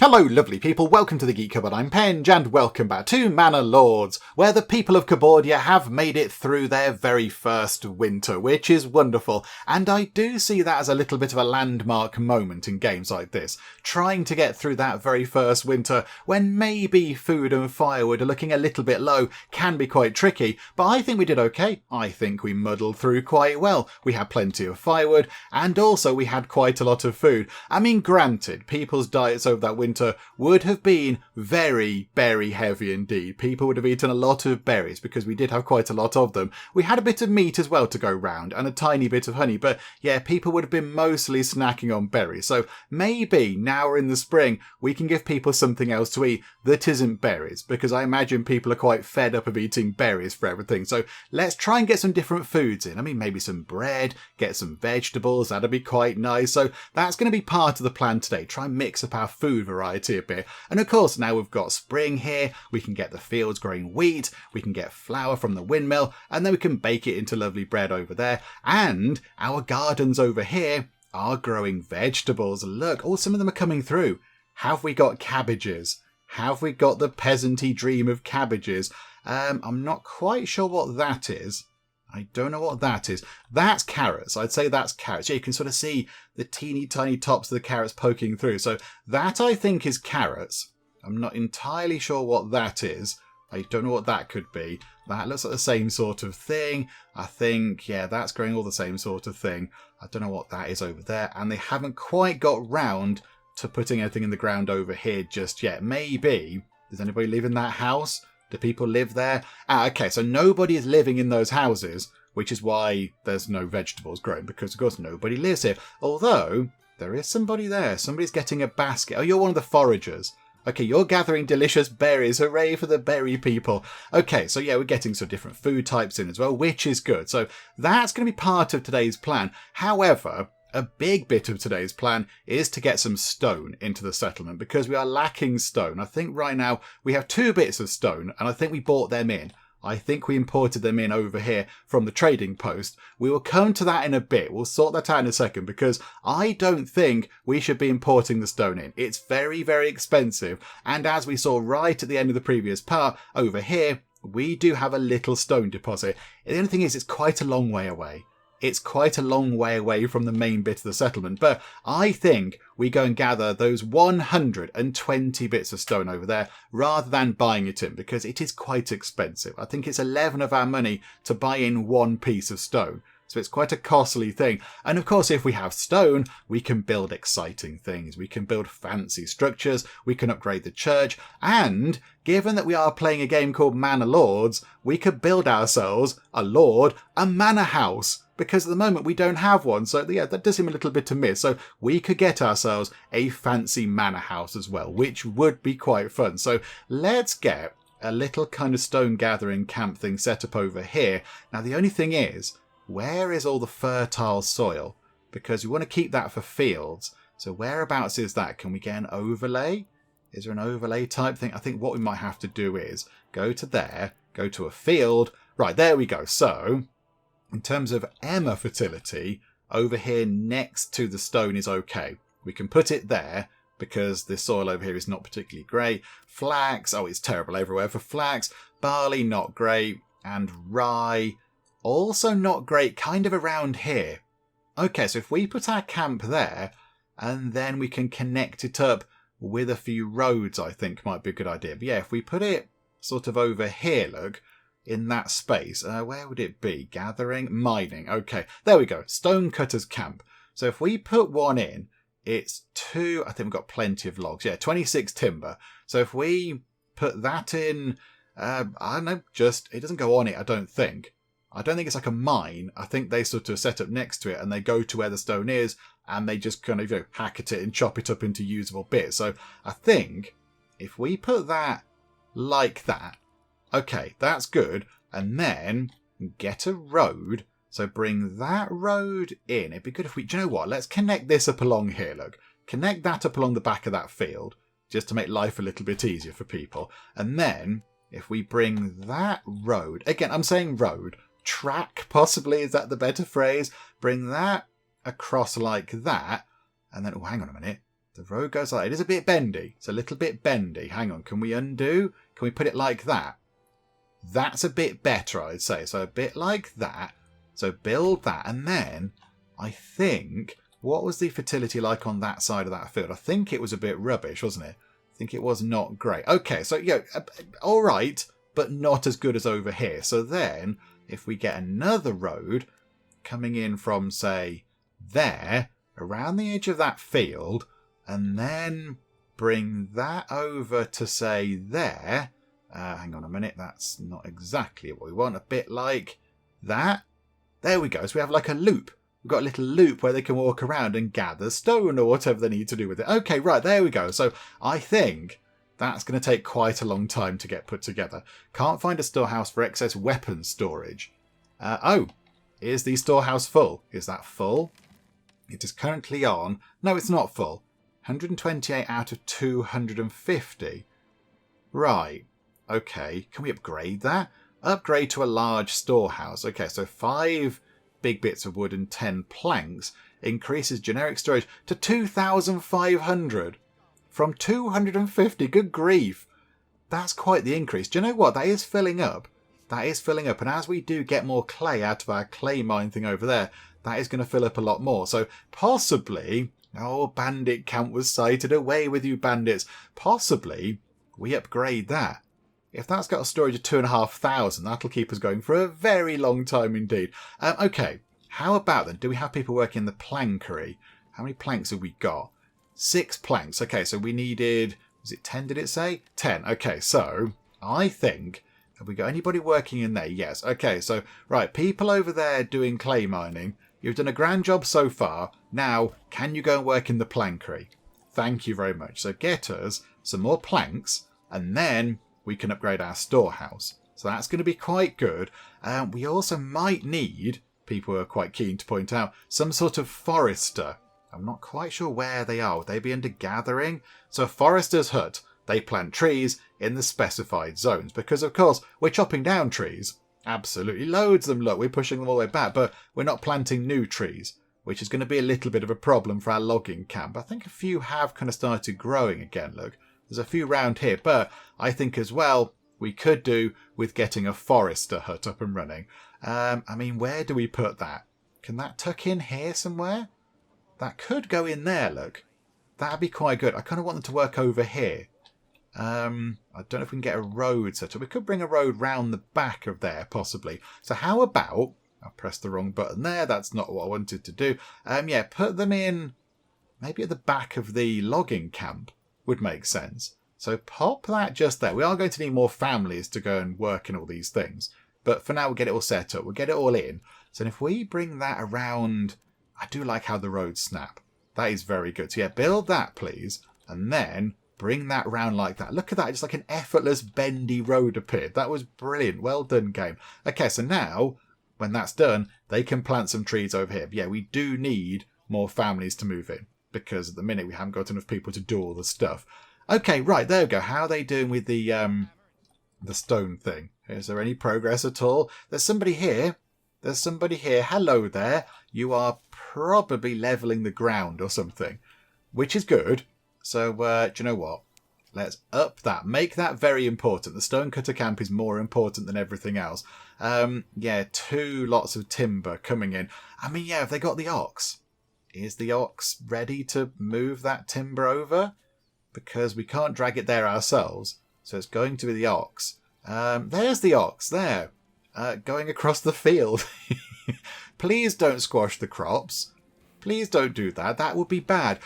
Hello lovely people, welcome to the Geek Cupboard, I'm Penge, and welcome back to Manor Lords, where the people of Cupboardia have made it through their very first winter, which is wonderful, and I do see that as a little bit of a landmark moment in games like this, trying to get through that very first winter when maybe food and firewood are looking a little bit low can be quite tricky, but I think we did okay. I think we muddled through quite well. We had plenty of firewood, and also we had quite a lot of food. I mean, granted, people's diets over that winter would have been very berry heavy indeed. People would have eaten a lot of berries because we did have quite a lot of them. We had a bit of meat as well to go round and a tiny bit of honey, but yeah, people would have been mostly snacking on berries. So maybe now we're in the spring, we can give people something else to eat that isn't berries, because I imagine people are quite fed up of eating berries for everything. So let's try and get some different foods in. I mean, maybe some bread, get some vegetables, that'd be quite nice. So that's going to be part of the plan today. Try and mix up our food variety a bit. And of course, now we've got spring here, we can get the fields growing wheat, we can get flour from the windmill, and then we can bake it into lovely bread over there. And our gardens over here are growing vegetables. Look, oh, some of them are coming through. Have we got cabbages? Have we got the peasanty dream of cabbages? I'm not quite sure what that is. I don't know what that is. That's carrots. I'd say that's carrots. Yeah, you can sort of see the teeny tiny tops of the carrots poking through. So that I think is carrots. I'm not entirely sure what that is. I don't know what that could be. That looks like the same sort of thing. I think, yeah, that's growing all the same sort of thing. I don't know what that is over there. And they haven't quite got round to putting anything in the ground over here just yet. Maybe. Does anybody live in that house? Do people live there? Okay, so nobody is living in those houses, which is why there's no vegetables growing, because of course nobody lives here. Although, there is somebody there. Somebody's getting a basket. Oh, you're one of the foragers. Okay, you're gathering delicious berries. Hooray for the berry people. Okay, so yeah, we're getting some different food types in as well, which is good. So that's going to be part of today's plan. However, a big bit of today's plan is to get some stone into the settlement, because we are lacking stone. I think right now we have 2 bits of stone, and I think we bought them in. I think we imported them in over here from the trading post. We will come to that in a bit. We'll sort that out in a second, because I don't think we should be importing the stone in. It's very, very expensive. And as we saw right at the end of the previous part, over here, we do have a little stone deposit. The only thing is, it's quite a long way away. It's quite a long way away from the main bit of the settlement, but I think we go and gather those 120 bits of stone over there rather than buying it in, because it is quite expensive. I think it's 11 of our money to buy in 1 piece of stone. So it's quite a costly thing. And of course, if we have stone, we can build exciting things. We can build fancy structures. We can upgrade the church. And given that we are playing a game called Manor Lords, we could build ourselves a manor house. Because at the moment we don't have one. So yeah, that does seem a little bit amiss. So we could get ourselves a fancy manor house as well, which would be quite fun. So let's get a little kind of stone gathering camp thing set up over here. Now the only thing is, where is all the fertile soil? Because we want to keep that for fields. So whereabouts is that? Can we get an overlay? Is there an overlay type thing? I think what we might have to do is go to there, go to a field. Right, there we go. So in terms of Emma fertility, over here next to the stone is okay. We can put it there because the soil over here is not particularly great. Flax, oh, it's terrible everywhere for flax. Barley, not great. And rye, also not great, kind of around here. Okay, so if we put our camp there, and then we can connect it up with a few roads, I think might be a good idea. But yeah, if we put it sort of over here, look, in that space, where would it be? Gathering, mining. Okay, there we go. Stonecutters camp. So if we put one in, it's 2, I think we've got plenty of logs. Yeah, 26 timber. So if we put that in, I don't know, it doesn't go on it, I don't think. I don't think it's like a mine. I think they sort of set up next to it and they go to where the stone is and they just kind of, hack at it and chop it up into usable bits. So I think if we put that like that, okay, that's good. And then get a road. So bring that road in. It'd be good if do you know what? Let's connect this up along here, look. Connect that up along the back of that field, just to make life a little bit easier for people. And then if we bring that road, again, I'm saying road, track possibly, is that the better phrase? Bring that across like that. And then, oh, hang on a minute. The road goes like, it is a bit bendy. It's a little bit bendy. Hang on, can we undo? Can we put it like that? That's a bit better, I'd say. So a bit like that. So build that. And then I think, what was the fertility like on that side of that field? I think it was a bit rubbish, wasn't it? I think it was not great. Okay, so yeah, all right, but not as good as over here. So then if we get another road coming in from, say, there, around the edge of that field, and then bring that over to, say, there. Hang on a minute. That's not exactly what we want. A bit like that. There we go. So we have like a loop. We've got a little loop where they can walk around and gather stone or whatever they need to do with it. Okay, right. There we go. So I think that's going to take quite a long time to get put together. Can't find a storehouse for excess weapon storage. Oh, is the storehouse full? Is that full? It is currently on. No, it's not full. 128 out of 250. Right. Okay. Can we upgrade that? Upgrade to a large storehouse. Okay, so 5 big bits of wood and 10 planks increases generic storage to 2,500 from 250. Good grief. That's quite the increase. Do you know what? That is filling up. That is filling up. And as we do get more clay out of our clay mine thing over there, that is going to fill up a lot more. So possibly... Oh, bandit camp was sighted. Away with you, bandits. Possibly we upgrade that. If that's got a storage of 2,500, that'll keep us going for a very long time indeed. Okay, how about then? Do we have people working in the plankery? How many planks have we got? 6 planks. Okay, so we needed... Was it 10, did it say? 10. Okay, so I think... Have we got anybody working in there? Yes. Okay, so, right, people over there doing clay mining... You've done a grand job so far. Now, can you go and work in the plankery? Thank you very much. So get us some more planks, and then we can upgrade our storehouse. So that's going to be quite good. We also might need, people are quite keen to point out, some sort of forester. I'm not quite sure where they are. Would they be under gathering? So a forester's hut. They plant trees in the specified zones. Because, of course, we're chopping down trees. Absolutely loads of them. Look, we're pushing them all the way back, but we're not planting new trees, which is going to be a little bit of a problem for our logging camp. I think a few have kind of started growing again. Look, there's a few round here, but I think as well we could do with getting a forester hut up and running. I mean, where do we put that? Can that tuck in here somewhere? That could go in there, look. That'd be quite good. I kind of want them to work over here. I don't know if we can get a road set up. We could bring a road round the back of there, possibly. So how about... I pressed the wrong button there. That's not what I wanted to do. Yeah, put them in maybe at the back of the logging camp would make sense. So pop that just there. We are going to need more families to go and work in all these things. But for now, we'll get it all set up. We'll get it all in. So if we bring that around... I do like how the roads snap. That is very good. So yeah, build that, please. And then... bring that round like that. Look at that. Just like an effortless bendy road appeared. That was brilliant. Well done, game. Okay, so now, when that's done, they can plant some trees over here. But yeah, we do need more families to move in. Because at the minute, we haven't got enough people to do all the stuff. Okay, right. There we go. How are they doing with the stone thing? Is there any progress at all? There's somebody here. There's somebody here. Hello there. You are probably levelling the ground or something. Which is good. So, do you know what? Let's up that. Make that very important. The stonecutter camp is more important than everything else. Yeah, 2 lots of timber coming in. I mean, yeah, have they got the ox? Is the ox ready to move that timber over? Because we can't drag it there ourselves. So it's going to be the ox. There's the ox, there. Going across the field. Please don't squash the crops. Please don't do that. That would be bad.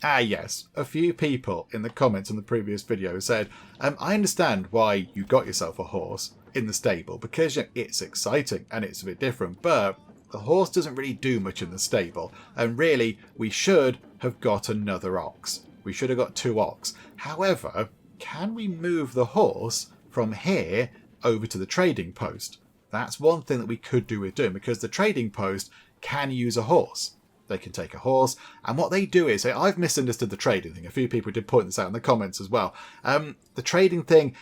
Yes. A few people in the comments on the previous video said, I understand why you got yourself a horse in the stable because it's exciting and it's a bit different, but the horse doesn't really do much in the stable. And really, we should have got another ox. We should have got 2 ox. However, can we move the horse from here over to the trading post? That's one thing that we could do with doing because the trading post can use a horse. They can take a horse, and what they do is, I've misunderstood the trading thing. A few people did point this out in the comments as well. The trading thing,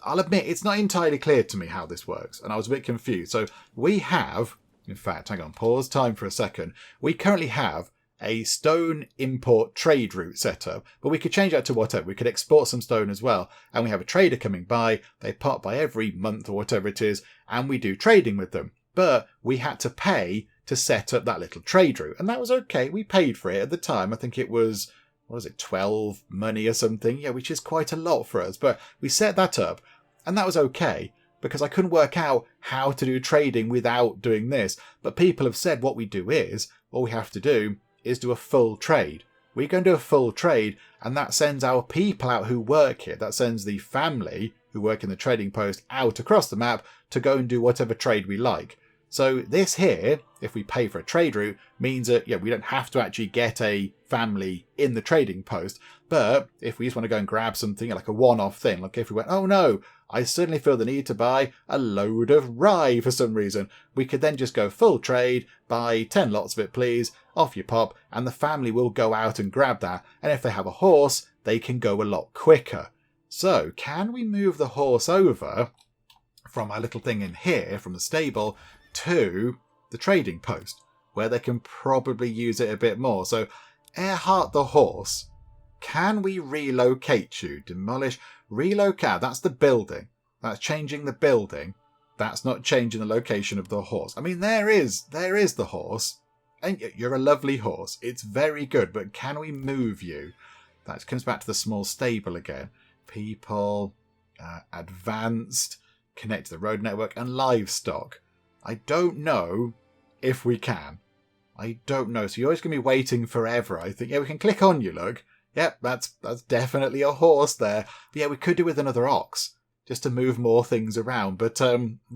I'll admit, it's not entirely clear to me how this works, and I was a bit confused. So we have, in fact, hang on, pause time for a second. We currently have a stone import trade route set up, but we could change that to whatever. We could export some stone as well, and we have a trader coming by. They pop by every month or whatever it is, and we do trading with them. But we had to pay to set up that little trade route, and that was okay. We paid for it at the time. I think it was, 12 money or something? Yeah, which is quite a lot for us, but we set that up, and that was okay, because I couldn't work out how to do trading without doing this. But people have said what we do is, all we have to do is do a full trade. We go and do a full trade, and that sends our people out who work here. That sends the family who work in the trading post out across the map to go and do whatever trade we like. So this here, if we pay for a trade route, means that we don't have to actually get a family in the trading post. But if we just want to go and grab something, like a one-off thing, like if we went, oh no, I suddenly feel the need to buy a load of rye for some reason, we could then just go full trade, buy 10 lots of it please, off you pop, and the family will go out and grab that. And if they have a horse, they can go a lot quicker. So can we move the horse over from our little thing in here, from the stable, to the trading post, where they can probably use it a bit more? So Earhart the horse, can we relocate you? Demolish, relocate. That's the building. That's changing the building. That's not changing the location of the horse. I mean, there is the horse, and you're a lovely horse. It's very good, but can we move you? That comes back to the small stable again. People, advanced, connect to the road network, and livestock. I don't know if we can. I don't know. So you're always going to be waiting forever, I think. Yeah, we can click on you, look. Yep, that's definitely a horse there. But yeah, we could do with another ox, just to move more things around. But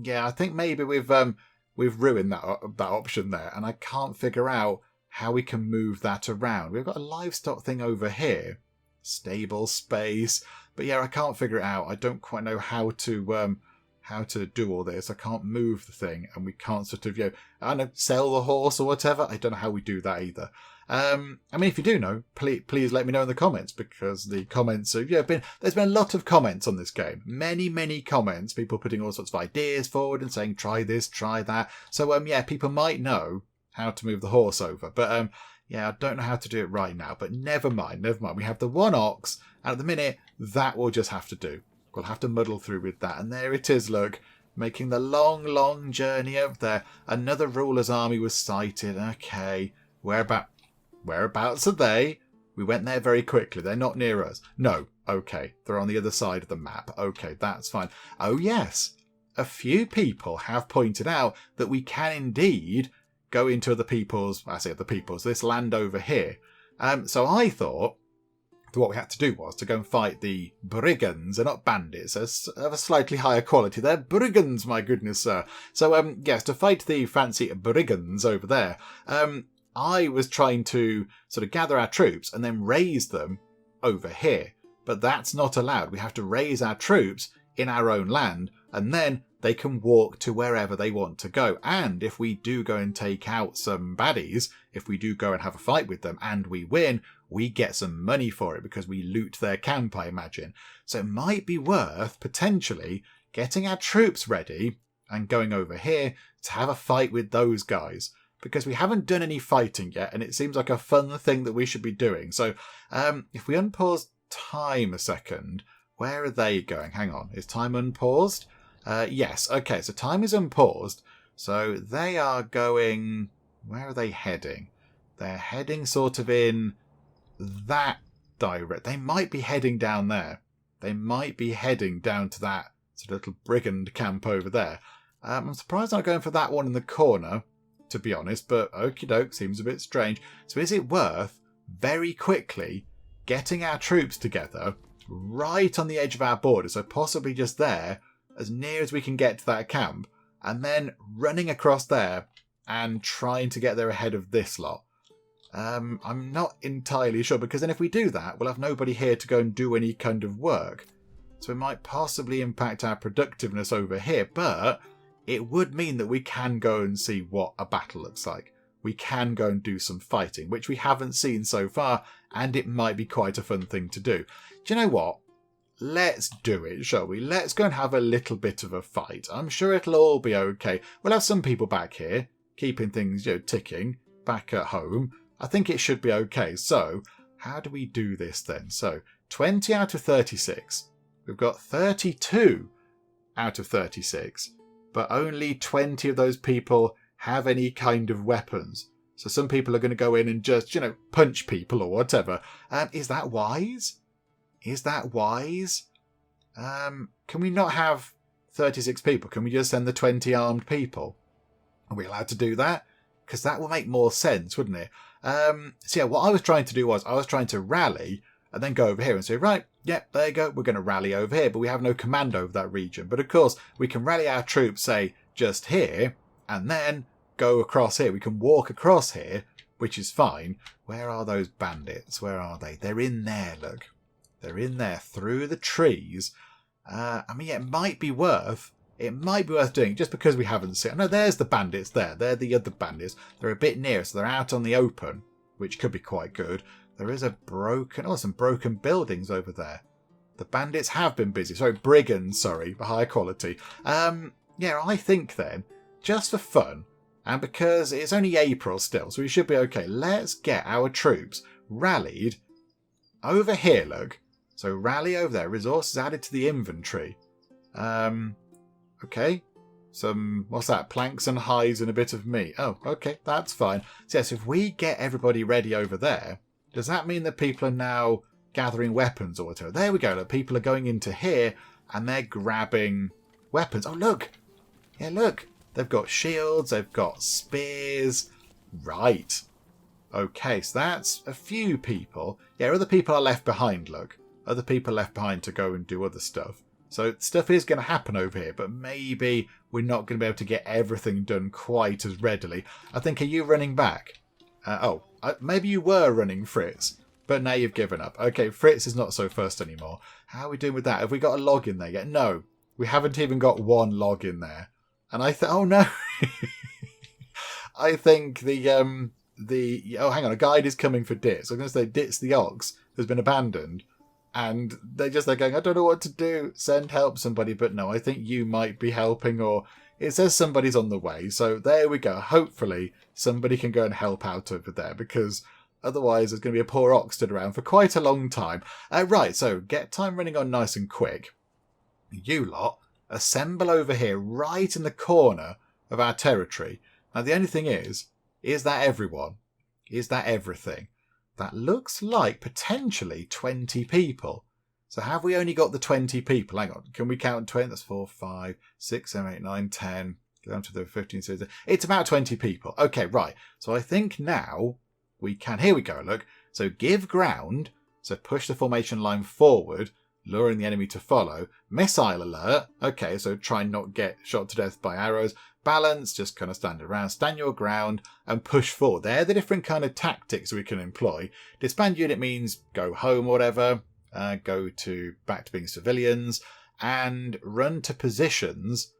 yeah, I think maybe we've ruined that option there, and I can't figure out how we can move that around. We've got a livestock thing over here, stable space, but yeah, I can't figure it out. I don't quite know how to do all this. I can't move the thing, and we can't sort of, I don't know, sell the horse or whatever. I don't know how we do that either. I mean, if you do know, please let me know in the comments, because the comments have, there's been a lot of comments on this game. Many comments, people putting all sorts of ideas forward and saying, try this, try that. So, yeah, people might know how to move the horse over. But, yeah, I don't know how to do it right now, but never mind. We have the one ox, and at the minute, that will just have to do. We'll have to muddle through with that. And there it is, look, making the long journey up there. Another ruler's army was sighted. Okay, whereabouts are they? We went there very quickly. They're not near us. No, okay, they're on the other side of the map. Okay, that's fine. Oh yes, a few people have pointed out that we can indeed go into this land over here. So I thought what we had to do was to go and fight the brigands. They're not bandits, they're of a slightly higher quality. They're brigands, my goodness, sir. So, yes, to fight the fancy brigands over there, I was trying to sort of gather our troops and then raise them over here. But that's not allowed. We have to raise our troops in our own land, and then they can walk to wherever they want to go. And if we do go and take out some baddies, if we do go and have a fight with them and we win, we get some money for it because we loot their camp, I imagine. So it might be worth potentially getting our troops ready and going over here to have a fight with those guys, because we haven't done any fighting yet, and it seems like a fun thing that we should be doing. So if we unpause time a second, where are they going? Hang on, is time unpaused? Yes, okay, so time is unpaused. So they are going... Where are they heading? They're heading sort of in that direct. They might be heading down there. They might be heading down to that sort of little brigand camp over there. I'm surprised they're not going for that one in the corner, to be honest, but okie doke, seems a bit strange. So is it worth very quickly getting our troops together right on the edge of our border, so possibly just there, as near as we can get to that camp, and then running across there and trying to get there ahead of this lot? I'm not entirely sure, because then if we do that, we'll have nobody here to go and do any kind of work. So it might possibly impact our productiveness over here, but it would mean that we can go and see what a battle looks like. We can go and do some fighting, which we haven't seen so far, and it might be quite a fun thing to do. Do you know what? Let's do it, shall we? Let's go and have a little bit of a fight. I'm sure it'll all be okay. We'll have some people back here, keeping things, ticking, back at home. I think it should be okay. So how do we do this then? So 20 out of 36. We've got 32 out of 36. But only 20 of those people have any kind of weapons. So some people are going to go in and just, punch people or whatever. Is that wise? Is that wise? Can we not have 36 people? Can we just send the 20 armed people? Are we allowed to do that? Because that will make more sense, wouldn't it? So yeah, what I was trying to do was I was trying to rally and then go over here and say, right, yep, there you go. We're going to rally over here, but we have no command over that region. But of course, we can rally our troops, say, just here, and then go across here. We can walk across here, which is fine. Where are those bandits? Where are they? They're in there, look. They're in there through the trees. It might be worth doing just because we haven't seen. No, there's the bandits there. They're the other bandits. They're a bit near, so they're out on the open, which could be quite good. There is some broken buildings over there. The bandits have been busy. Sorry, brigands, for higher quality. I think then, just for fun, and because it's only April still, so we should be okay, let's get our troops rallied over here, look. So rally over there. Resources added to the inventory. Okay. What's that? Planks and hides and a bit of meat. Oh, okay. That's fine. So yes, if we get everybody ready over there, does that mean that people are now gathering weapons or whatever? There we go. Look, people are going into here and they're grabbing weapons. Oh, look. Yeah, look. They've got shields. They've got spears. Right. Okay, so that's a few people. Yeah, other people are left behind, look. Other people left behind to go and do other stuff. So stuff is going to happen over here, but maybe we're not going to be able to get everything done quite as readily. I think, are you running back? Maybe you were running, Fritz, but now you've given up. Okay, Fritz is not so fast anymore. How are we doing with that? Have we got a log in there yet? No, we haven't even got one log in there. And oh no. I think hang on, a guide is coming for Ditz. I'm going to say Ditz the ox has been abandoned. And they're going, I don't know what to do. Send help somebody. But no, I think you might be helping, or it says somebody's on the way. So there we go. Hopefully somebody can go and help out over there, because otherwise there's going to be a poor ox stood around for quite a long time. Right, so get time running on nice and quick. You lot assemble over here right in the corner of our territory. Now the only thing is that everyone? Is that everything? That looks like potentially 20 people. So have we only got the 20 people? Hang on. Can we count 20? That's 4, 5, 6, 7, 8, 9, 10. Go down to the 15, 16. It's about 20 people. Okay, right. So I think now we can... Here we go, look. So give ground. So push the formation line forward, luring the enemy to follow. Missile alert. Okay, so try and not get shot to death by arrows. Balance, just kind of stand around, stand your ground, and push forward. They're the different kind of tactics we can employ. Disband unit means go home or whatever, go back to being civilians, and run to positions,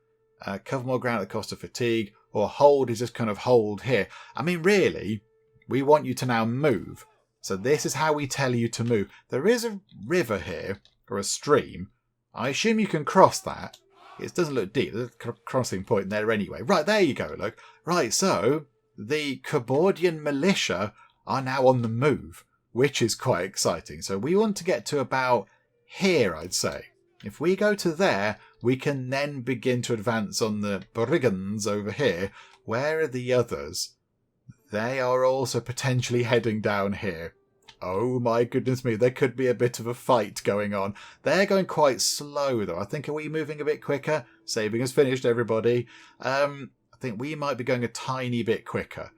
cover more ground at the cost of fatigue, or hold is just kind of hold here. I mean, really, we want you to now move. So this is how we tell you to move. There is a river here, or a stream. I assume you can cross that. It doesn't look deep. There's a crossing point there anyway. Right, there you go, look. Right, so the Cupboardian Militia are now on the move, which is quite exciting. So we want to get to about here, I'd say. If we go to there, we can then begin to advance on the brigands over here. Where are the others? They are also potentially heading down here. Oh my goodness me, there could be a bit of a fight going on. They're going quite slow though. I think, are we moving a bit quicker? Saving has finished, everybody. I think we might be going a tiny bit quicker.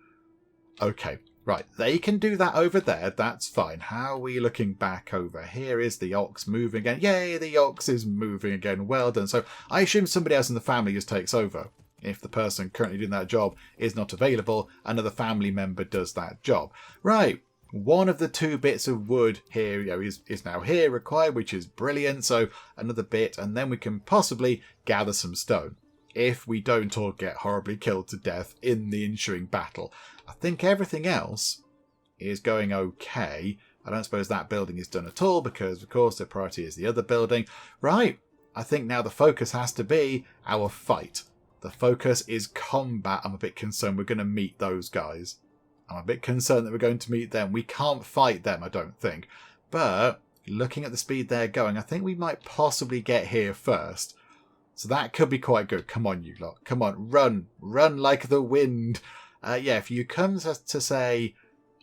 Okay, right. They can do that over there. That's fine. How are we looking back over here? Is the ox moving again? Yay, the ox is moving again. Well done. So I assume somebody else in the family just takes over. If the person currently doing that job is not available, another family member does that job. Right. One of the 2 bits of wood here is now here required, which is brilliant. So another bit, and then we can possibly gather some stone if we don't all get horribly killed to death in the ensuing battle. I think everything else is going okay. I don't suppose that building is done at all because, of course, the priority is the other building. Right. I think now the focus has to be our fight. The focus is combat. I'm a bit concerned we're going to meet those guys. I'm a bit concerned that we're going to meet them. We can't fight them, I don't think. But looking at the speed they're going, I think we might possibly get here first. So that could be quite good. Come on, you lot. Come on, run. Run like the wind. Yeah, if you come to say,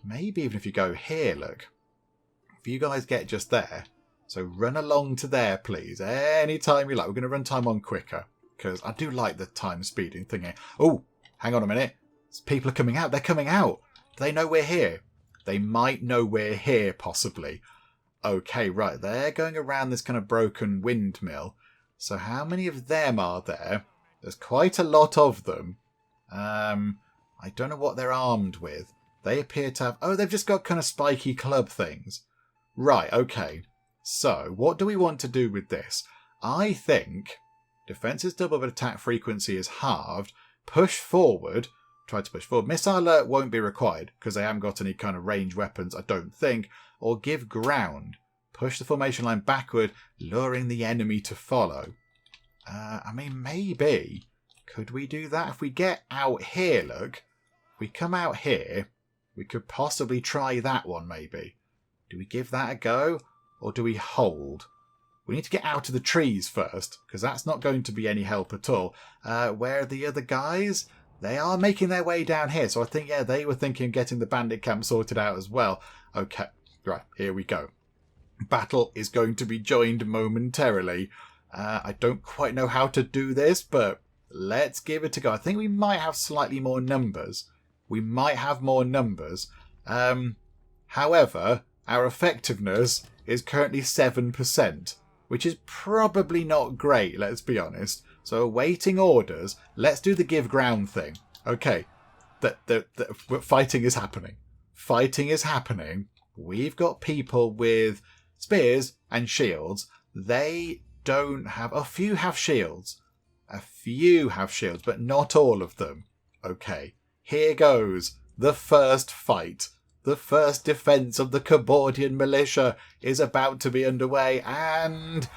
maybe even if you go here, look. If you guys get just there. So run along to there, please. Anytime you like. We're going to run time on quicker. Because I do like the time speeding thing here. Oh, hang on a minute. People are coming out. They're coming out. Do they know we're here? They might know we're here, possibly. Okay, right. They're going around this kind of broken windmill. So how many of them are there? There's quite a lot of them. I don't know what they're armed with. They appear to have... Oh, they've just got kind of spiky club things. Right, okay. So, what do we want to do with this? I think defense is double, but attack frequency is halved. Push forward. Try to push forward. Missile alert won't be required because they haven't got any kind of range weapons, I don't think. Or give ground. Push the formation line backward, luring the enemy to follow. I mean, maybe. Could we do that? If we get out here, look. If we come out here, we could possibly try that one, maybe. Do we give that a go? Or do we hold? We need to get out of the trees first, because that's not going to be any help at all. Where are the other guys? They are making their way down here. So I think, yeah, they were thinking of getting the bandit camp sorted out as well. Okay, right, here we go. Battle is going to be joined momentarily. I don't quite know how to do this, but let's give it a go. I think we might have slightly more numbers. We might have more numbers. However, our effectiveness is currently 7%, which is probably not great, let's be honest. So awaiting orders. Let's do the give ground thing. Okay, fighting is happening. Fighting is happening. We've got people with spears and shields. They don't have... A few have shields. A few have shields, but not all of them. Okay, here goes the first fight. The first defence of the Cupboardian Militia is about to be underway, and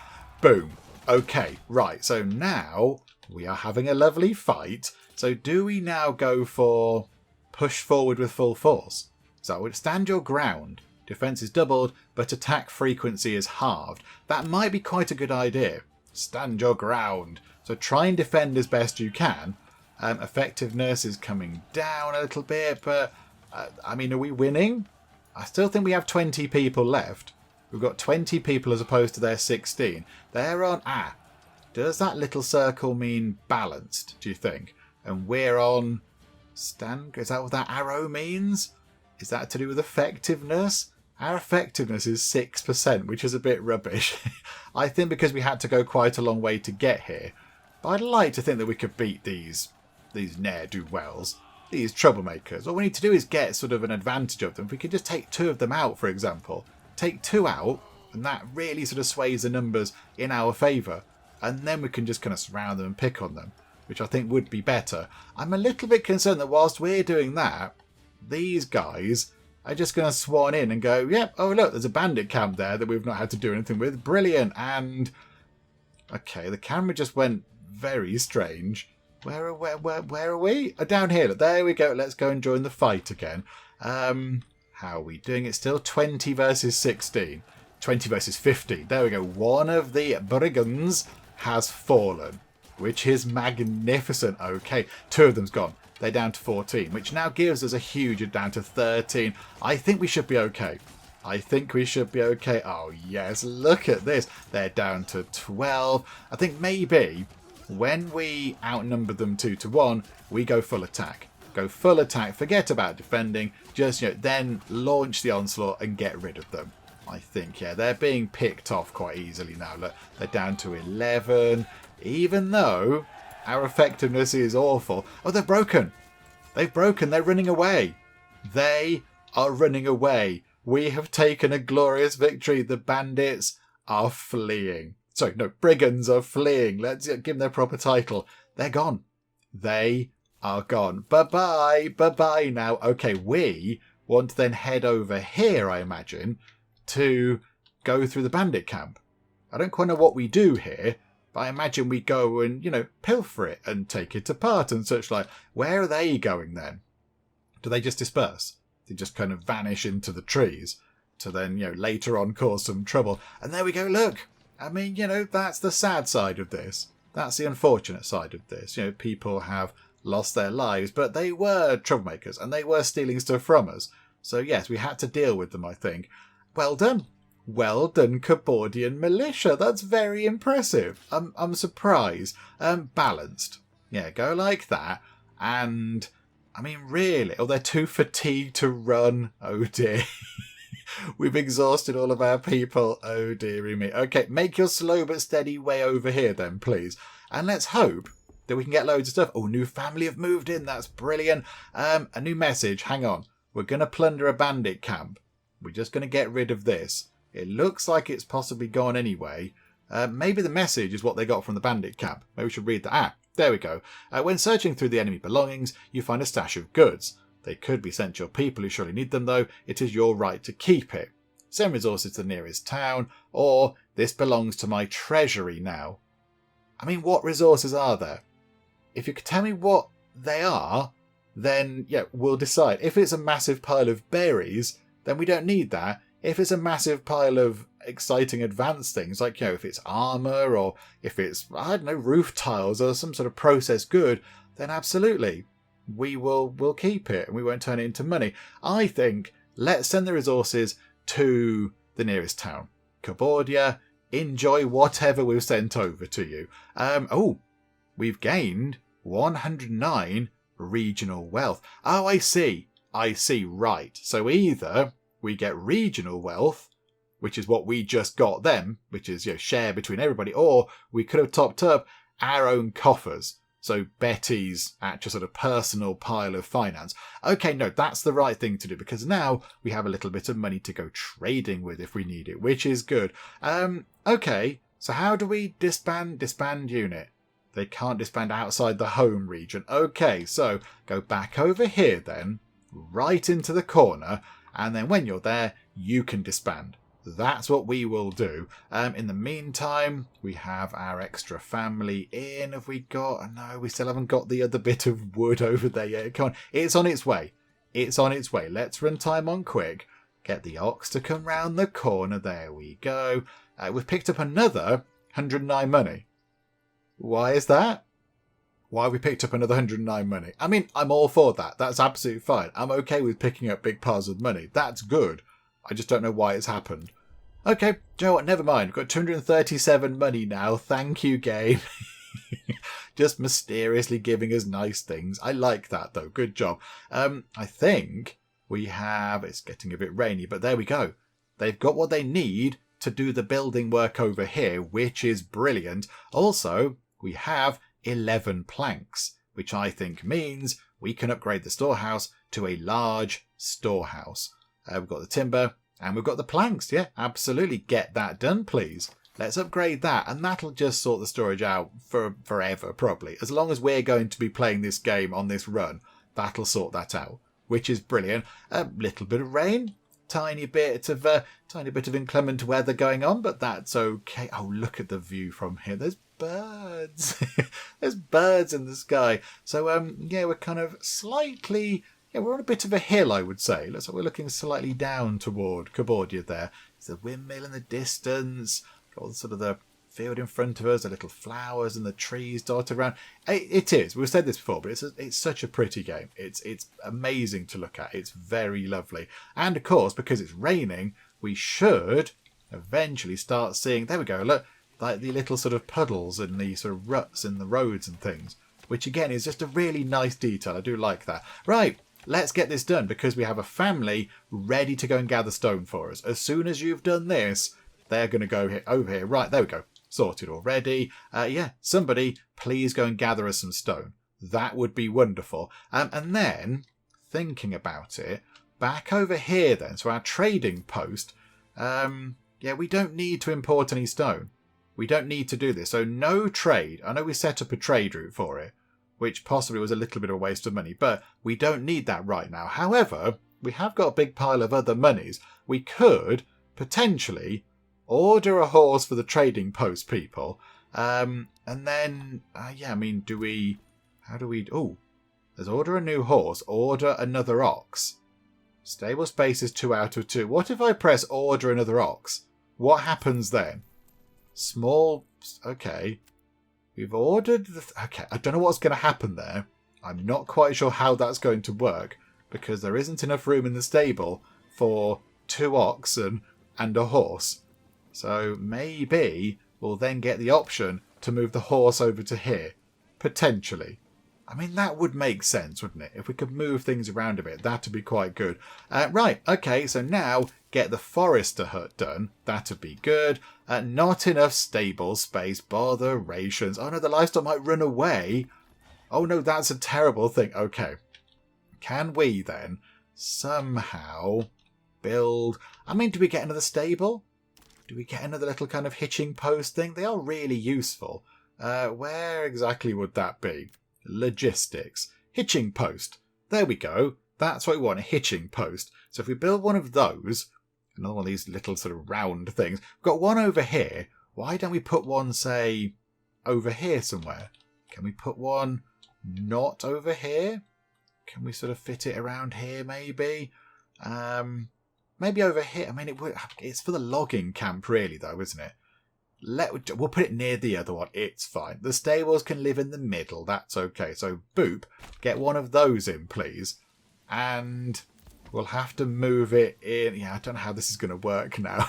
boom. Okay, right, so now we are having a lovely fight. So do we now go for push forward with full force? So stand your ground. Defence is doubled, but attack frequency is halved. That might be quite a good idea. Stand your ground. So try and defend as best you can. Effectiveness is coming down a little bit, but... I mean, are we winning? I still think we have 20 people left. We've got 20 people as opposed to their 16. They're on... does that little circle mean balanced, do you think? And we're on... Stand... Is that what that arrow means? Is that to do with effectiveness? Our effectiveness is 6%, which is a bit rubbish. I think because we had to go quite a long way to get here. But I'd like to think that we could beat these ne'er-do-wells. These troublemakers. All we need to do is get sort of an advantage of them. If we could just take 2 of them out, for example. Take 2 out, and that really sort of sways the numbers in our favour. And then we can just kind of surround them and pick on them, which I think would be better. I'm a little bit concerned that whilst we're doing that, these guys are just going to swan in and go, yep, oh look, there's a bandit camp there that we've not had to do anything with. Brilliant. And, okay, the camera just went very strange. Where are we? Oh, down here. There we go. Let's go and join the fight again. How are we doing? It's still 20 versus 16. 20 versus 15. There we go. One of the brigands has fallen, which is magnificent. Okay, 2 of them's gone. They're down to 14, which now gives us a huge down to 13. I think we should be okay. I think we should be okay. Oh, yes. Look at this. They're down to 12. I think maybe... when we outnumber them 2-1, we go full attack. Go full attack, forget about defending, just, then launch the onslaught and get rid of them. I think, yeah, they're being picked off quite easily now. Look, they're down to 11, even though our effectiveness is awful. Oh, they're broken. They've broken. They're running away. They are running away. We have taken a glorious victory. The bandits are fleeing. Sorry, no, brigands are fleeing. Let's give them their proper title. They're gone. They are gone. Bye-bye. Bye-bye now. Okay, we want to then head over here, I imagine, to go through the bandit camp. I don't quite know what we do here, but I imagine we go and, pilfer it and take it apart and such like. Where are they going then? do they just disperse? They just kind of vanish into the trees to then, later on cause some trouble. And there we go, look. I mean, that's the sad side of this. That's the unfortunate side of this. People have lost their lives, but they were troublemakers and they were stealing stuff from us. So yes, we had to deal with them, I think. Well done. Well done, Cupboardian Militia. That's very impressive. I'm surprised. Balanced. Yeah, go like that. And, I mean, really? Oh, they're too fatigued to run. Oh, dear. We've exhausted all of our people. Oh, dearie me. Okay, make your slow but steady way over here then, please. And let's hope that we can get loads of stuff. Oh, new family have moved in. That's brilliant. A new message. Hang on. We're going to plunder a bandit camp. We're just going to get rid of this. It looks like it's possibly gone anyway. Maybe the message is what they got from the bandit camp. Maybe we should read that. Ah, there we go. When searching through the enemy belongings, you find a stash of goods. They could be sent to your people who surely need them, though. It is your right to keep it. Send resources to the nearest town, or this belongs to my treasury now. I mean, what resources are there? If you could tell me what they are, then, yeah, we'll decide. If it's a massive pile of berries, then we don't need that. If it's a massive pile of exciting advanced things, like, if it's armour, or if it's, I don't know, roof tiles or some sort of processed good, then absolutely. We'll keep it and we won't turn it into money. I think let's send the resources to the nearest town. Cupboardia, enjoy whatever we've sent over to you. We've gained 109 regional wealth. Oh, I see, right. So either we get regional wealth, which is what we just got them, which is share between everybody, or we could have topped up our own coffers. So Betty's actual sort of personal pile of finance. Okay, no, that's the right thing to do because now we have a little bit of money to go trading with if we need it, which is good. Okay, so how do we disband unit? They can't disband outside the home region. Okay, so go back over here then, right into the corner, and then when you're there, you can disband. That's what we will do. In the meantime, we have our extra family in. Have we got... No, we still haven't got the other bit of wood over there yet. Come on. It's on its way. It's on its way. Let's run time on quick. Get the ox to come round the corner. There we go. We've picked up another 109 money. Why is that? Why have we picked up another 109 money? I mean, I'm all for that. That's absolutely fine. I'm okay with picking up big piles of money. That's good. I just don't know why it's happened. Okay, do you know what? Never mind. We've got 237 money now. Thank you, game. Just mysteriously giving us nice things. I like that, though. Good job. I think we have... It's getting a bit rainy, but there we go. They've got what they need to do the building work over here, which is brilliant. Also, we have 11 planks, which I think means we can upgrade the storehouse to a large storehouse. We've got the timber and we've got the planks. Yeah, absolutely. Get that done, please. Let's upgrade that, and that'll just sort the storage out for forever, probably. As long as we're going to be playing this game on this run, that'll sort that out, which is brilliant. A little bit of rain, tiny bit of inclement weather going on, but that's okay. Oh, look at the view from here. There's birds. There's birds in the sky. So yeah, we're kind of slightly... Yeah, we're on a bit of a hill, I would say. Looks like we're looking slightly down toward Cupboardia there. There's a windmill in the distance. Got all sort of the field in front of us, the little flowers and the trees dotted around. It is. We've said this before, but it's such a pretty game. It's amazing to look at. It's very lovely. And of course, because it's raining, we should eventually start seeing... There we go, look. Like the little sort of puddles and the sort of ruts in the roads and things. Which again is just a really nice detail. I do like that. Right. Let's get this done because we have a family ready to go and gather stone for us. As soon as you've done this, they're going to go over here. Right, there we go. Sorted already. Yeah, somebody please go and gather us some stone. That would be wonderful. And then, thinking about it, back over here then, so our trading post, yeah, we don't need to import any stone. We don't need to do this. So no trade. I know we set up a trade route for it, which possibly was a little bit of a waste of money, but we don't need that right now. However, we have got a big pile of other monies. We could potentially order a horse for the trading post people. And then, yeah, I mean, how do we... Oh, Let's order a new horse. Order another ox. Stable space is 2 out of 2. What if I press order another ox? What happens then? Small... Okay. We've ordered... Okay, I don't know what's going to happen there. I'm not quite sure how that's going to work, because there isn't enough room in the stable for 2 oxen and a horse. So maybe we'll then get the option to move the horse over to here. Potentially. I mean, that would make sense, wouldn't it? If we could move things around a bit, that would be quite good. Right, okay, so now get the forester hut done. That would be good. Not enough stable space. Botherations. Oh no, the livestock might run away. Oh no, that's a terrible thing. Okay. Can we then somehow build... I mean, do we get another stable? Do we get another little kind of hitching post thing? They are really useful. Where exactly would that be? Logistics. Hitching post. There we go. That's what we want, a hitching post. So if we build one of those, another one of these little sort of round things, we've got one over here. Why don't we put one, say, over here somewhere? Can we put one not over here? Can we sort of fit it around here maybe? Maybe over here. I mean, it's for the logging camp really though, isn't it? We'll put it near the other one. It's fine. The stables can live in the middle. That's okay. So, boop. Get one of those in, please. And we'll have to move it in. Yeah, I don't know how this is going to work now.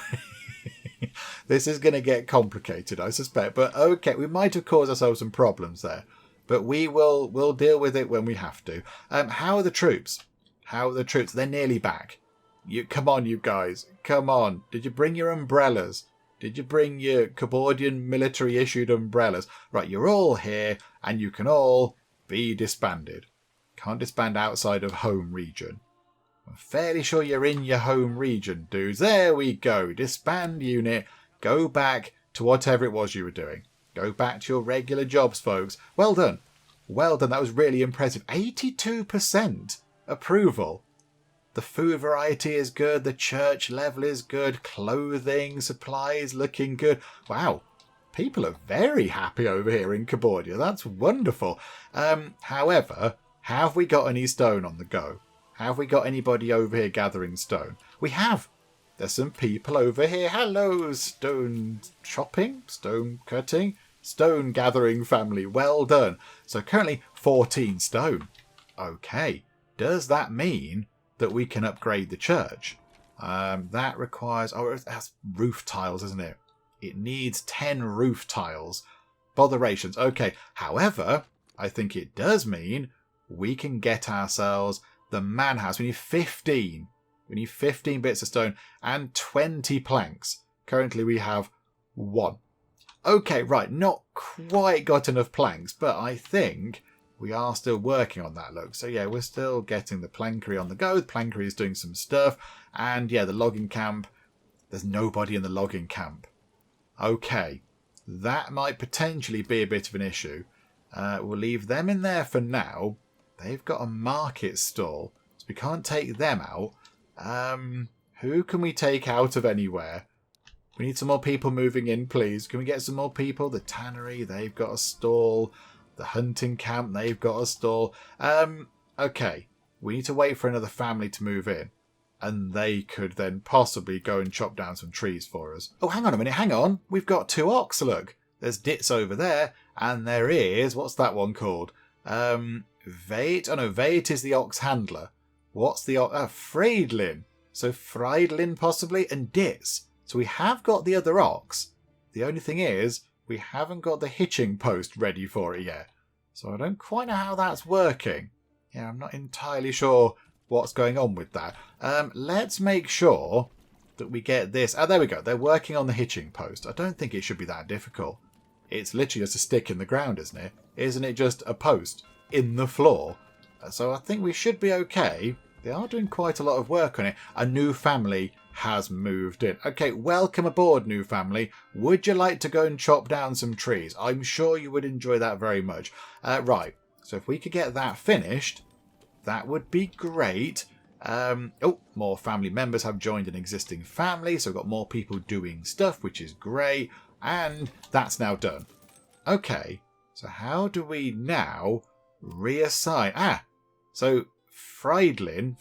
This is going to get complicated, I suspect. But, okay, we might have caused ourselves some problems there. But we'll deal with it when we have to. How are the troops? How are the troops? They're nearly back. Come on, you guys. Come on. Did you bring your umbrellas? Did you bring your Cupboardian military issued umbrellas? Right, you're all here and you can all be disbanded. Can't disband outside of home region. I'm fairly sure you're in your home region, dudes. There we go. Disband unit. Go back to whatever it was you were doing. Go back to your regular jobs, folks. Well done. Well done. That was really impressive. 82% approval. The food variety is good. The church level is good. Clothing, supplies looking good. Wow. People are very happy over here in Cupboardia. That's wonderful. However, have we got any stone on the go? Have we got anybody over here gathering stone? We have. There's some people over here. Hello, stone chopping, stone cutting, stone gathering family. Well done. So currently 14 stone. Okay. Does that mean that we can upgrade the church? That requires... Oh, that's roof tiles, isn't it? It needs 10 roof tiles. Botherations. Okay. However, I think it does mean we can get ourselves the man house. We need 15. We need 15 bits of stone and 20 planks. Currently we have 1. Okay, right. Not quite got enough planks, but I think we are still working on that, look. So, yeah, we're still getting the plankery on the go. The plankery is doing some stuff. And, yeah, the logging camp. There's nobody in the logging camp. Okay. That might potentially be a bit of an issue. We'll leave them in there for now. They've got a market stall, so we can't take them out. Who can we take out of anywhere? We need some more people moving in, please. Can we get some more people? The tannery, they've got a stall. The hunting camp, they've got a stall. Okay. We need to wait for another family to move in. And they could then possibly go and chop down some trees for us. Oh, hang on a minute, hang on. We've got 2 ox, look. There's Ditz over there. And there is, what's that one called? Veit. Oh no, Veit is the ox handler. What's the ox? Freidlin. So Freidlin possibly, and Ditz. So we have got the other ox. The only thing is, we haven't got the hitching post ready for it yet. So I don't quite know how that's working. Yeah, I'm not entirely sure what's going on with that. Let's make sure that we get this. Oh, there we go. They're working on the hitching post. I don't think it should be that difficult. It's literally just a stick in the ground, isn't it? Isn't it just a post in the floor? So I think we should be okay. They are doing quite a lot of work on it. A new family has moved in. Okay, welcome aboard, new family. Would you like to go and chop down some trees? I'm sure you would enjoy that very much. Right, so if we could get that finished, that would be great. Oh, more family members have joined an existing family, so we've got more people doing stuff, which is great. And that's now done. Okay, so how do we now reassign? So Friedlin,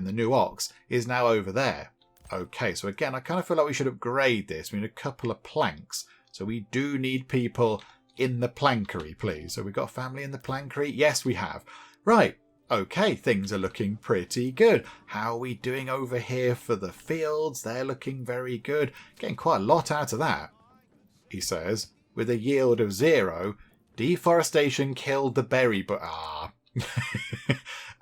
the new ox, is now over there. Okay, so again, I kind of feel like we should upgrade this. We need a couple of planks. So we do need people in the plankery, please. So we've got a family in the plankery? Yes, we have. Right. Okay, things are looking pretty good. How are we doing over here for the fields? They're looking very good. Getting quite a lot out of that, he says. With a yield of 0, deforestation killed the berry, but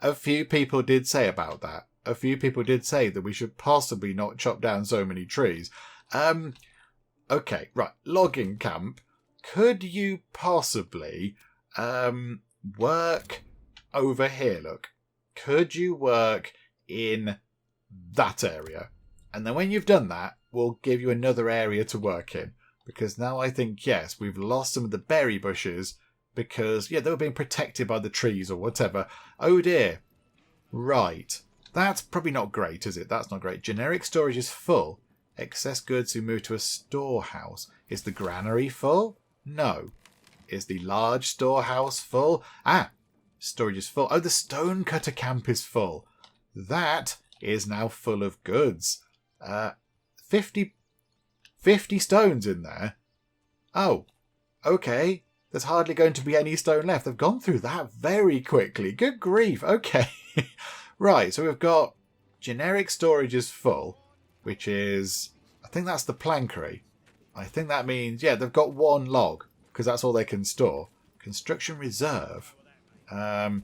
a few people did say about that. A few people did say that we should possibly not chop down so many trees. Okay, right. Logging camp. Could you possibly work over here? Look. Could you work in that area? And then when you've done that, we'll give you another area to work in. Because now I think, yes, we've lost some of the berry bushes because, yeah, they were being protected by the trees or whatever. Oh dear. Right. That's probably not great, is it? That's not great. Generic storage is full. Excess goods who move to a storehouse. Is the granary full? No. Is the large storehouse full? Storage is full. Oh, the stonecutter camp is full. That is now full of goods. 50 stones in there. Oh, okay. There's hardly going to be any stone left. They've gone through that very quickly. Good grief. Okay. Right, so we've got generic storage is full, which is, I think that's the plankery. I think that means, yeah, they've got 1 log, because that's all they can store. Construction reserve. Can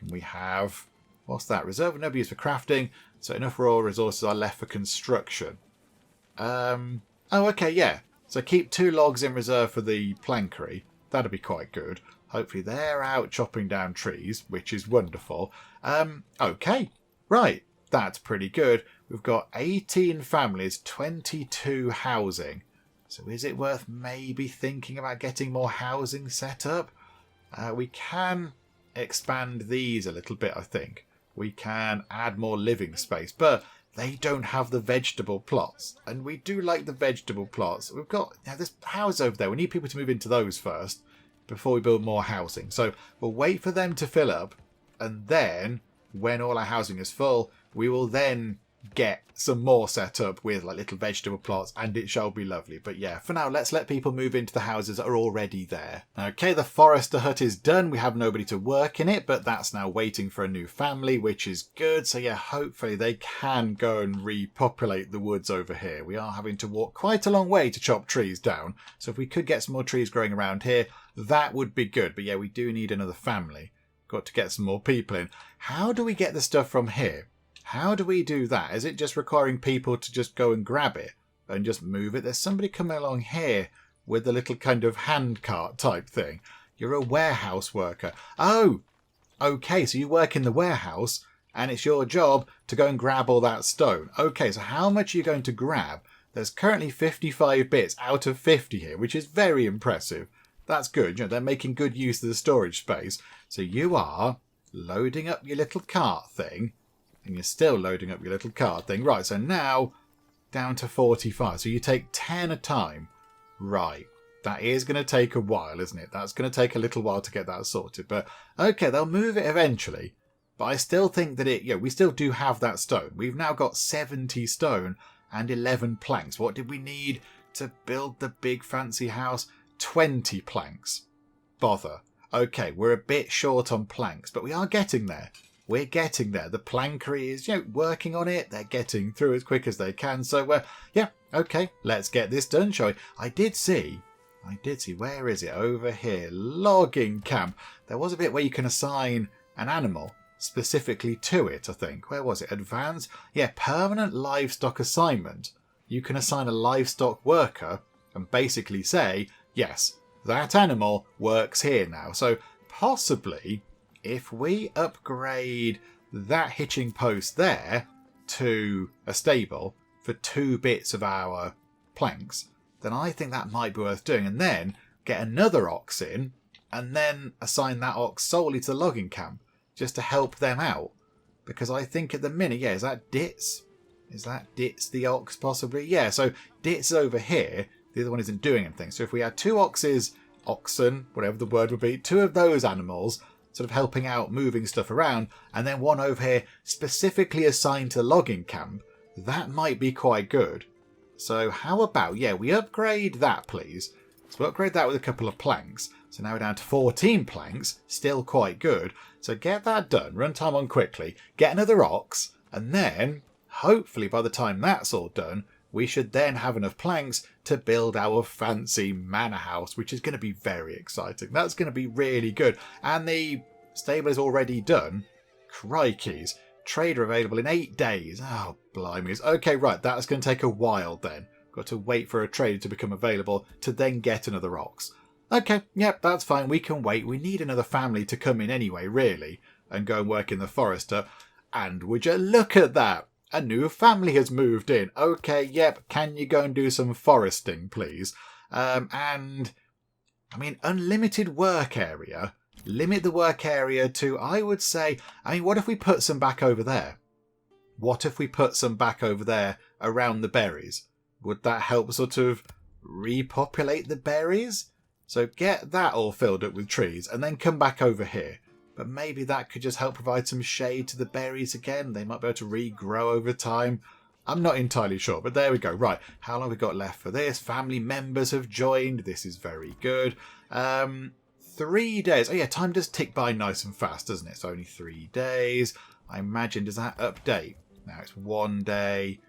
we have, what's that? Reserve will never be used for crafting, so enough raw resources are left for construction. Oh, okay, yeah. So keep 2 logs in reserve for the plankery. That'd be quite good. Hopefully they're out chopping down trees, which is wonderful. Okay, right. That's pretty good. We've got 18 families, 22 housing. So is it worth maybe thinking about getting more housing set up? We can expand these a little bit, I think. We can add more living space, but they don't have the vegetable plots. And we do like the vegetable plots. We've got, now there's houses over there. We need people to move into those first before we build more housing. So we'll wait for them to fill up. And then when all our housing is full, we will then get some more set up with like little vegetable plots, and it shall be lovely. But yeah, for now, let's let people move into the houses that are already there. Okay, the forester hut is done. We have nobody to work in it, but that's now waiting for a new family, which is good. So yeah, hopefully they can go and repopulate the woods over here. We are having to walk quite a long way to chop trees down. So if we could get some more trees growing around here, that would be good. But yeah, we do need another family. Got to get some more people in. How do we get the stuff from here? How do we do that? Is it just requiring people to just go and grab it and just move it? There's somebody coming along here with a little kind of hand cart type thing. You're a warehouse worker. Oh, okay. So you work in the warehouse and it's your job to go and grab all that stone. Okay, so how much are you going to grab? There's currently 55 bits out of 50 here, which is very impressive. That's good. You know, they're making good use of the storage space. So you are loading up your little cart thing. And you're still loading up your little card thing. Right, so now down to 45. So you take 10 a time. Right. That is going to take a while, isn't it? That's going to take a little while to get that sorted. But okay, they'll move it eventually. But I still think that we still do have that stone. We've now got 70 stone and 11 planks. What did we need to build the big fancy house? 20 planks. Bother. Okay, we're a bit short on planks, but we are getting there. We're getting there. The plankery is, working on it. They're getting through as quick as they can. So, yeah, okay, let's get this done, shall we? I did see, where is it? Over here. Logging camp. There was a bit where you can assign an animal specifically to it, I think. Where was it? Advanced? Yeah, permanent livestock assignment. You can assign a livestock worker and basically say, yes, that animal works here now. So, possibly, if we upgrade that hitching post there to a stable for 2 bits of our planks, then I think that might be worth doing. And then get another ox in and then assign that ox solely to the logging camp just to help them out. Because I think at the minute, is that Ditz? Is that Ditz the ox possibly? Yeah, so Ditz is over here. The other one isn't doing anything. So if we had 2 oxen, whatever the word would be, 2 of those animals sort of helping out, moving stuff around, and then one over here specifically assigned to the logging camp, that might be quite good. So how about, yeah, we upgrade that, please. So we'll upgrade that with a couple of planks. So now we're down to 14 planks, still quite good. So get that done, run time on quickly, get another ox, and then, hopefully by the time that's all done, we should then have enough planks to build our fancy manor house, which is going to be very exciting. That's going to be really good. And the stable is already done. Crikeys. Trader available in 8 days. Oh, blimey. Okay, right, that's going to take a while then. Got to wait for a trader to become available to then get another ox. Okay, yep, that's fine. We can wait. We need another family to come in anyway, really, and go and work in the forester. And would you look at that? A new family has moved in. Okay, yep, can you go and do some foresting, please? And, I mean, unlimited work area. Limit the work area to, I would say, I mean, what if we put some back over there? What if we put some back over there around the berries? Would that help sort of repopulate the berries? So get that all filled up with trees and then come back over here. But maybe that could just help provide some shade to the berries again. They might be able to regrow over time. I'm not entirely sure, but there we go. Right, how long have we got left for this? Family members have joined. This is very good. 3 days. Oh yeah, time does tick by nice and fast, doesn't it? It's only 3 days. I imagine, does that update? Now it's 1 day.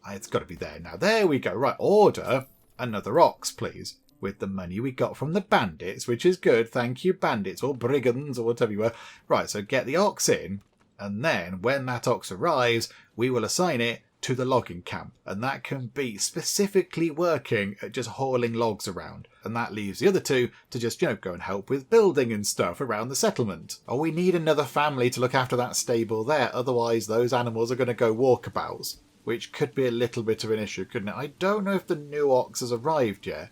It's got to be there now. There we go. Right, order another ox, please. With the money we got from the bandits, which is good. Thank you, bandits, or brigands, or whatever you were. Right, so get the ox in, and then when that ox arrives, we will assign it to the logging camp. And that can be specifically working at just hauling logs around. And that leaves the other two to just, go and help with building and stuff around the settlement. Oh, we need another family to look after that stable there. Otherwise, those animals are going to go walkabouts, which could be a little bit of an issue, couldn't it? I don't know if the new ox has arrived yet.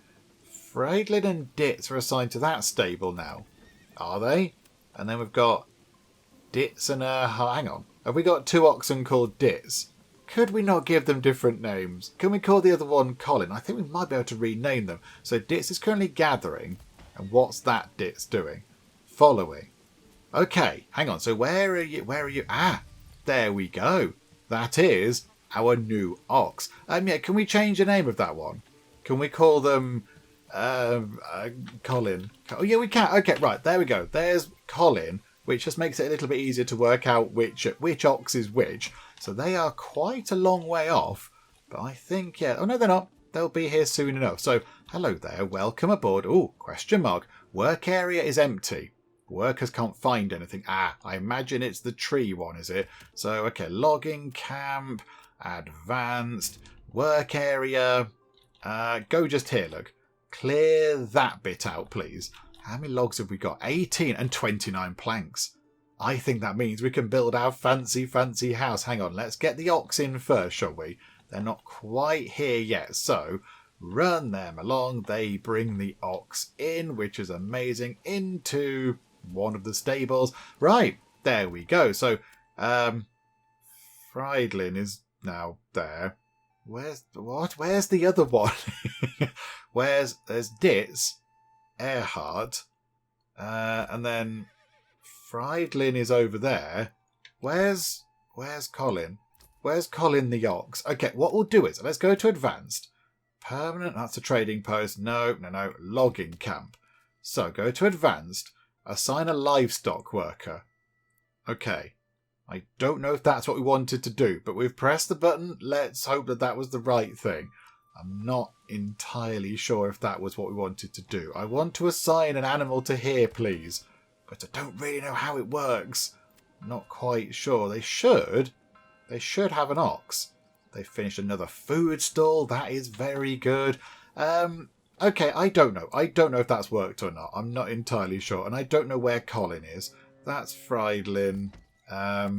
Freidlin and Ditz are assigned to that stable now. Are they? And then we've got Ditz and hang on. Have we got 2 oxen called Ditz? Could we not give them different names? Can we call the other one Colin? I think we might be able to rename them. So Ditz is currently gathering. And what's that Ditz doing? Following. Okay, hang on. So where are you? Where are you? Ah, there we go. That is our new ox. Yeah, can we change the name of that one? Can we call them Colin? Oh yeah, we can. Okay, right, there we go. There's Colin, which just makes it a little bit easier to work out which ox is which. So they are quite a long way off, but I think, yeah. Oh no, they're not. They'll be here soon enough. So hello there, welcome aboard. Oh, question mark. Work area is empty. Workers can't find anything. Ah, I imagine it's the tree one, is it? So okay, logging camp, advanced, work area. Go just here, look. Clear that bit out, please. How many logs have we got? 18 and 29 planks. I think that means we can build our fancy house. Hang on, let's get the ox in first, shall we? They're not quite here yet, so run them along. They bring the ox in, which is amazing, into one of the stables. Right, there we go. So, Freidlin is now there. Where's the other one? There's Ditz, Earhart, and then Freidlin is over there. Where's Colin? Where's Colin the ox? Okay, what we'll do is, let's go to advanced. Permanent, that's a trading post. No, logging camp. So go to advanced, assign a livestock worker. Okay, I don't know if that's what we wanted to do, but we've pressed the button. Let's hope that was the right thing. I'm not entirely sure if that was what we wanted to do. I want to assign an animal to here, please. But I don't really know how it works. I'm not quite sure. They should have an ox. They finished another food stall. That is very good. Okay, I don't know. I don't know if that's worked or not. I'm not entirely sure. And I don't know where Colin is. That's Freidlin. I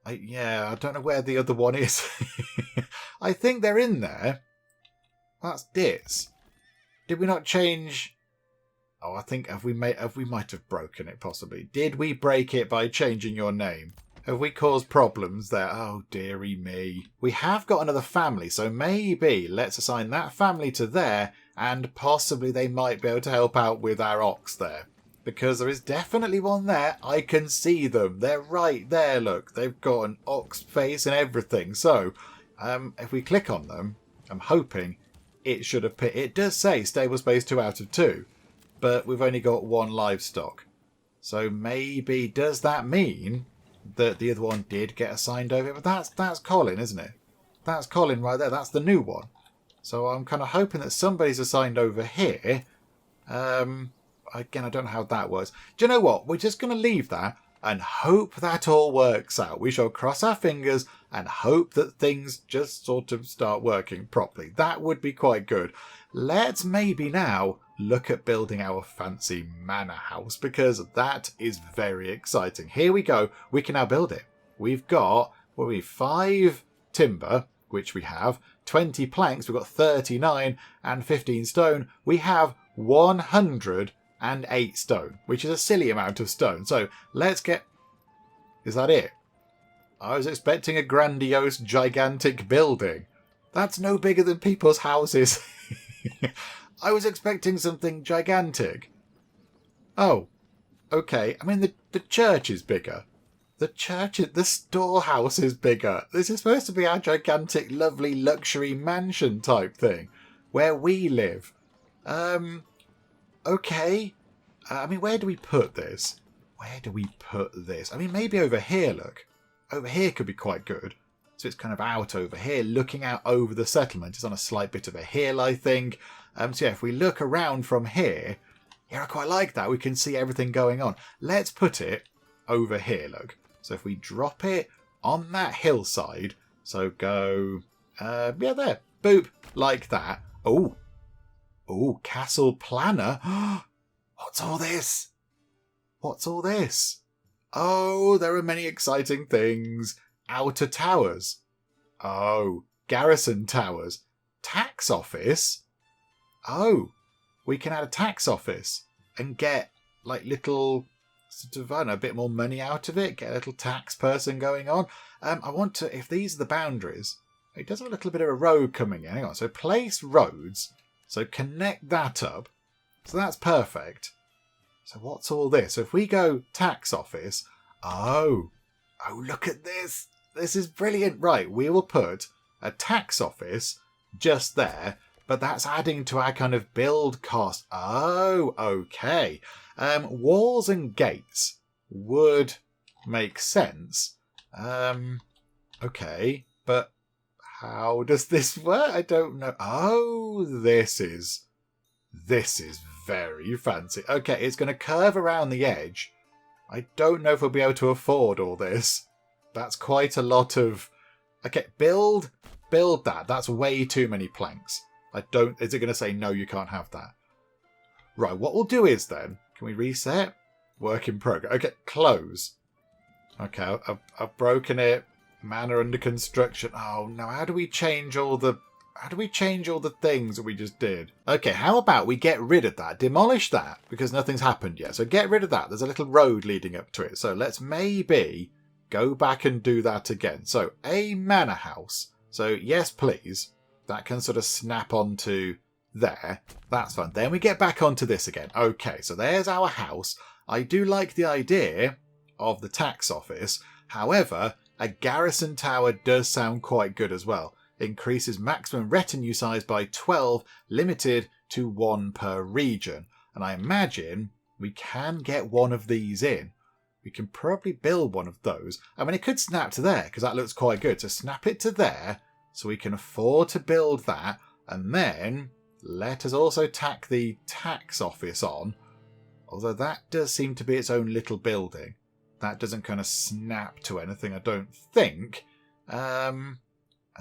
don't know where the other one is. I think they're in there. That's Ditz. Did we not change? Oh, I think we might have broken it possibly. Did we break it by changing your name? Have we caused problems there? Oh, dearie me. We have got another family, so maybe let's assign that family to there, and possibly they might be able to help out with our ox there. because there is definitely one there. I can see them. They're right there, look. They've got an ox face and everything. So, if we click on them, I'm hoping it should have put... It does say stable space 2 out of 2, but we've only got 1 livestock. So maybe, does that mean that the other one did get assigned over? But that's Colin, isn't it? That's Colin right there. That's the new one. So I'm kind of hoping that somebody's assigned over here. Again, I don't know how that works. Do you know what? We're just going to leave that and hope that all works out. We shall cross our fingers and hope that things just sort of start working properly. That would be quite good. Let's maybe now look at building our fancy manor house, because that is very exciting. Here we go. We can now build it. We've got, 5 timber, which we have, 20 planks, we've got 39, and 15 stone. We have 108 stone, which is a silly amount of stone. So let's get... Is that it? I was expecting a grandiose, gigantic building. That's no bigger than people's houses. I was expecting something gigantic. Oh, okay. I mean, the church is bigger. The storehouse is bigger. This is supposed to be our gigantic, lovely, luxury mansion type thing, where we live. Okay. I mean, where do we put this? Where do we put this? I mean, maybe over here, look. Over here could be quite good. So it's kind of out over here, looking out over the settlement. It's on a slight bit of a hill, I think. So yeah, if we look around from here, yeah, I quite like that. We can see everything going on. Let's put it over here, look. So if we drop it on that hillside, so go, yeah, there, boop, like that. Oh, castle planner. What's all this? What's all this? Oh, there are many exciting things. Outer towers. Oh, garrison towers. Tax office. Oh, we can add a tax office and get like little sort of, I don't know, a bit more money out of it. Get a little tax person going on. I want to, if these are the boundaries, it does have a little bit of a road coming in. Hang on. So place roads. So connect that up. So that's perfect. So what's all this? So if we go tax office, oh, look at this. This is brilliant. Right, we will put a tax office just there, but that's adding to our kind of build cost. Oh, okay. Walls and gates would make sense. Okay, but how does this work? I don't know. Oh, this is very fancy. Okay, it's going to curve around the edge. I don't know if we'll be able to afford all this. That's quite a lot of... Okay, build that. That's way too many planks. Is it going to say, no, you can't have that? Right, what we'll do is then... Can we reset? Work in progress. Okay, close. Okay, I've broken it. Manor under construction. Oh, no, how do we change all the things that we just did? Okay, how about we get rid of that? Demolish that, because nothing's happened yet. So get rid of that. There's a little road leading up to it. So let's maybe go back and do that again. So a manor house. So yes, please. That can sort of snap onto there. That's fun. Then we get back onto this again. Okay, so there's our house. I do like the idea of the tax office. However, a garrison tower does sound quite good as well. Increases maximum retinue size by 12, limited to 1 per region. And I imagine we can get one of these in. We can probably build one of those. I mean, it could snap to there, because that looks quite good. So snap it to there, so we can afford to build that. And then let us also tack the tax office on. Although that does seem to be its own little building. That doesn't kind of snap to anything, I don't think. And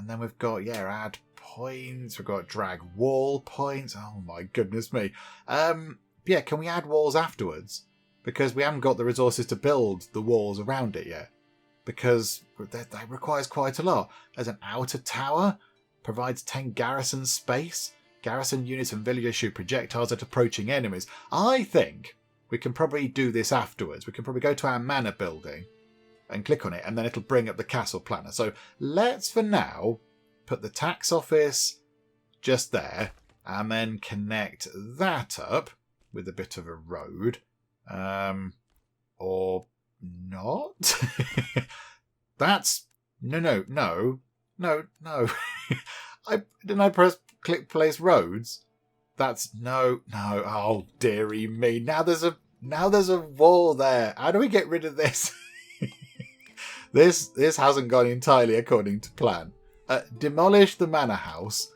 then we've got, yeah, add points. We've got drag wall points. Oh my goodness me. Yeah, can we add walls afterwards? Because we haven't got the resources to build the walls around it yet. Because that requires quite a lot. There's an outer tower. Provides 10 garrison space. Garrison units and villagers shoot projectiles at approaching enemies. I think we can probably do this afterwards. We can probably go to our manor building and click on it, and then it'll bring up the castle planner. So let's, for now, put the tax office just there, and then connect that up with a bit of a road. Or not? That's... No. Didn't I click place roads? That's... No. Oh, dearie me. Now there's a wall there. How do we get rid of this? This hasn't gone entirely according to plan. Demolish the manor house.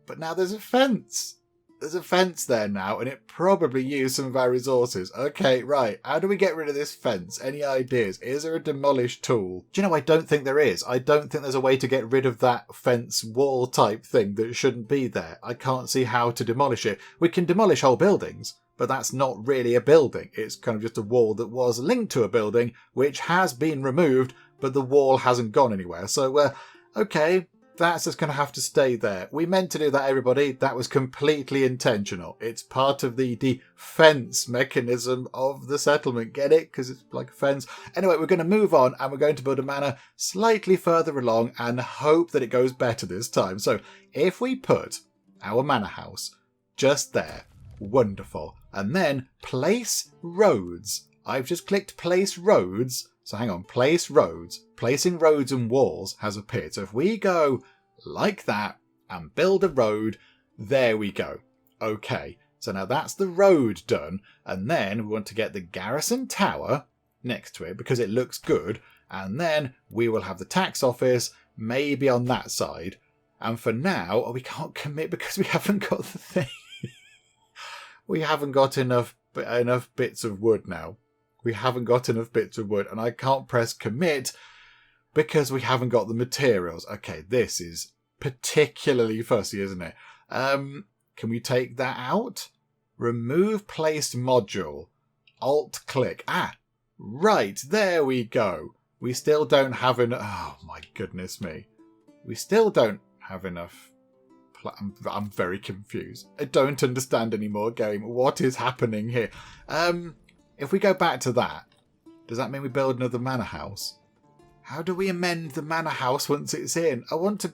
But now there's a fence. There's a fence there now, and it probably used some of our resources. Okay, right. How do we get rid of this fence? Any ideas? Is there a demolish tool? Do you know, I don't think there is. I don't think there's a way to get rid of that fence wall type thing that shouldn't be there. I can't see how to demolish it. We can demolish whole buildings, but that's not really a building. It's kind of just a wall that was linked to a building, which has been removed, but the wall hasn't gone anywhere. So, okay. That's just going to have to stay there. We meant to do that, everybody. That was completely intentional. It's part of the defense mechanism of the settlement. Get it? Because it's like a fence. Anyway, we're going to move on and we're going to build a manor slightly further along and hope that it goes better this time. So if we put our manor house just there, wonderful. And then place roads. I've just clicked place roads. So hang on, place roads. Placing roads and walls has appeared. So if we go like that and build a road, there we go. Okay, so now that's the road done. And then we want to get the garrison tower next to it because it looks good. And then we will have the tax office maybe on that side. And for now, we can't commit because we haven't got the thing. We haven't got enough bits of wood now. We haven't got enough bits of wood, and I can't press commit because we haven't got the materials. Okay, this is particularly fussy, isn't it? Can we take that out? Remove placed module. Alt-click. Right, there we go. We still don't have enough... Oh, my goodness me. We still don't have enough... I'm very confused. I don't understand anymore, game. What is happening here? If we go back to that, does that mean we build another manor house? How do we amend the manor house once it's in? I want to...